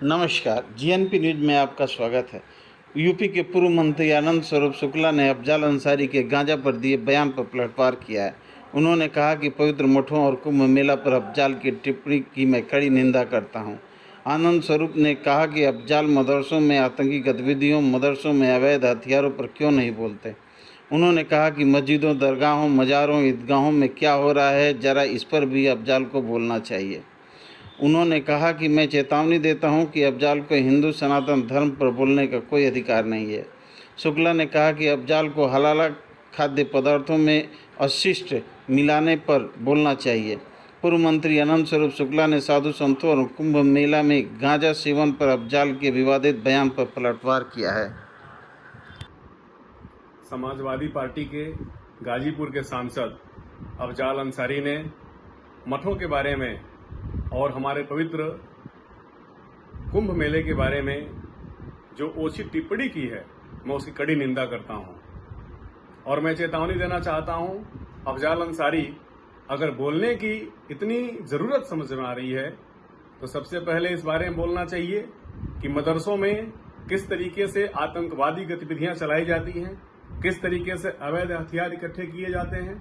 नमस्कार, GNP news में आपका स्वागत है। यूपी के पूर्व मंत्री आनंद स्वरूप शुक्ला ने अफजाल अंसारी के गांजा पर दिए बयान पर पलटवार किया है। उन्होंने कहा कि पवित्र मठों और कुंभ मेला पर अफजाल की टिप्पणी की मैं कड़ी निंदा करता हूं। आनंद स्वरूप ने कहा कि अफजाल मदरसों में आतंकी गतिविधियों, मदरसों में अवैध हथियारों पर क्यों नहीं बोलते। उन्होंने कहा कि मस्जिदों, दरगाहों, मज़ारों, ईदगाहों में क्या हो रहा है, ज़रा इस पर भी अफजाल को बोलना चाहिए। उन्होंने कहा कि मैं चेतावनी देता हूं कि अफजाल को हिंदू सनातन धर्म पर बोलने का कोई अधिकार नहीं है। शुक्ला ने कहा कि अफजाल को हलाल खाद्य पदार्थों में अशिष्ट मिलाने पर बोलना चाहिए। पूर्व मंत्री अनंत स्वरूप शुक्ला ने साधु संतों और कुंभ मेला में गांजा सेवन पर अफजाल के विवादित बयान पर पलटवार किया है। समाजवादी पार्टी के गाजीपुर के सांसद अफजाल अंसारी ने मठों के बारे में और हमारे पवित्र कुंभ मेले के बारे में जो ओछी टिप्पणी की है, मैं उसकी कड़ी निंदा करता हूं और मैं चेतावनी देना चाहता हूं। अफजाल अंसारी अगर बोलने की इतनी जरूरत समझ में आ रही है तो सबसे पहले इस बारे में बोलना चाहिए कि मदरसों में किस तरीके से आतंकवादी गतिविधियां चलाई जाती हैं, किस तरीके से अवैध हथियार इकट्ठे किए जाते हैं,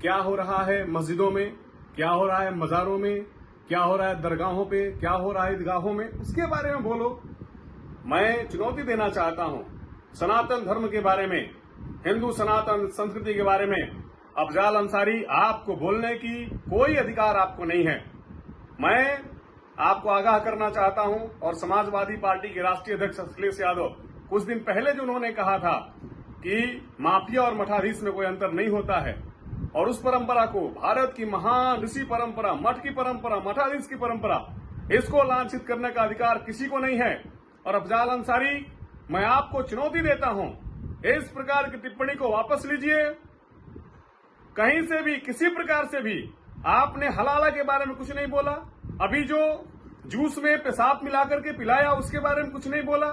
क्या हो रहा है मस्जिदों में, क्या हो रहा है मज़ारों में, क्या हो रहा है दरगाहों पे, क्या हो रहा है ईदगाहों में, उसके बारे में बोलो। मैं चुनौती देना चाहता हूं सनातन धर्म के बारे में, हिंदू सनातन संस्कृति के बारे में अफजाल अंसारी, आपको बोलने की कोई अधिकार आपको नहीं है। मैं आपको आगाह करना चाहता हूं और समाजवादी पार्टी के राष्ट्रीय अध्यक्ष अखिलेश यादव, कुछ दिन पहले जो उन्होंने कहा था कि माफिया और मठाधीश में कोई अंतर नहीं होता है और उस परंपरा को, भारत की महान ऋषि परंपरा, मठ की परंपरा, मठाधीश की परंपरा, इसको लांछित करने का अधिकार किसी को नहीं है। और अफजाल अंसारी, मैं आपको चुनौती देता हूं, इस प्रकार की टिप्पणी को वापस लीजिए। कहीं से भी, किसी प्रकार से भी आपने हलाला के बारे में कुछ नहीं बोला। अभी जो जूस में पेशाब मिलाकर के पिलाया उसके बारे में कुछ नहीं बोला।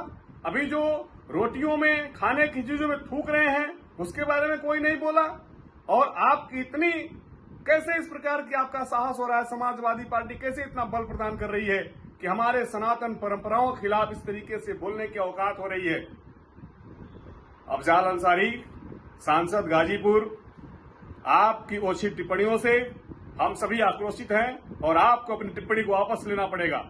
अभी जो रोटियों में, खाने की चीजों में थूक रहे हैं उसके बारे में कोई नहीं बोला। और आपकी इतनी, कैसे इस प्रकार की आपका साहस हो रहा है, समाजवादी पार्टी कैसे इतना बल प्रदान कर रही है कि हमारे सनातन परंपराओं के खिलाफ इस तरीके से बोलने की औकात हो रही है। अफजाल अंसारी, सांसद गाजीपुर, आपकी ओछी टिप्पणियों से हम सभी आक्रोशित हैं और आपको अपनी टिप्पणी को वापस लेना पड़ेगा।